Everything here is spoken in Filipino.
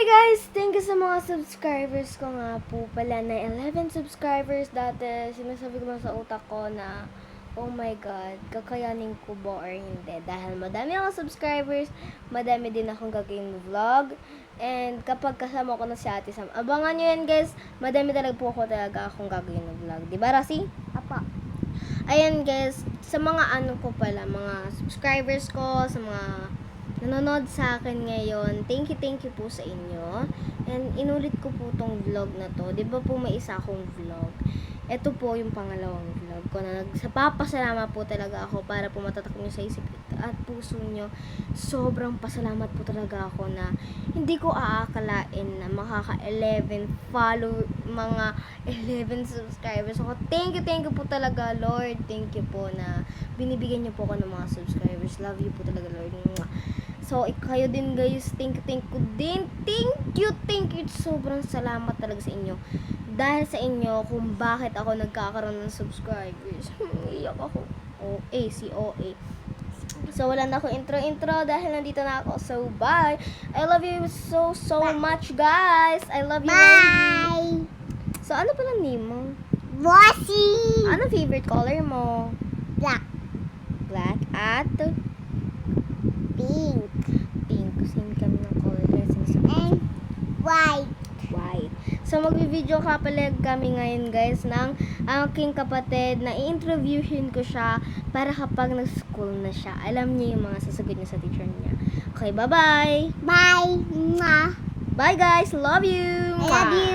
Guys, thank you sa mga subscribers ko nga po pala na 11 subscribers dati. Sinasabi ko lang sa utak ko na, oh my God, kakayanin ko ba or hindi? Dahil madami akong subscribers, madami din akong gagawin vlog. And kapag kasama ko na si Ate Sam, abangan nyo yan guys, madami talaga akong gagawin na vlog. Diba, Rasi? Apa. Ayan guys, sa mga mga subscribers ko, sa mga nanonood sa akin ngayon, thank you po sa inyo. And inulit ko po tong vlog na to. Di ba po may isa akong vlog? Ito po yung pangalawang vlog ko na nagpapasalamat po talaga ako para po matatak nyo sa isip at puso nyo. Sobrang pasalamat po talaga ako na hindi ko aakalain na makaka-11 mga 11 subscribers ako. Thank you po talaga, Lord. Thank you po na binibigyan nyo po ako ng mga subscribers. Love you po talaga, Lord. So, kayo din guys, thank you din. Thank you. Sobrang salamat talaga sa inyo. Dahil sa inyo, kung bakit ako nagkakaroon ng subscribers. Iyak ako. OA. So, wala na ako intro dahil nandito na ako. So, bye. I love you so much, guys. I love you. Bye! So, ano pala name mo? Bossy! Ano favorite color mo? Black. Black at Pink. pink. Same kami ng color. And white. White. So, magbibideo ka pala kami ngayon guys ng aking kapatid na i-interviewin ko siya para kapag nag-school na siya, alam niya yung mga sasagot niya sa teacher niya. Okay, bye-bye! Bye! Mwah. Bye guys! Love you! I love you!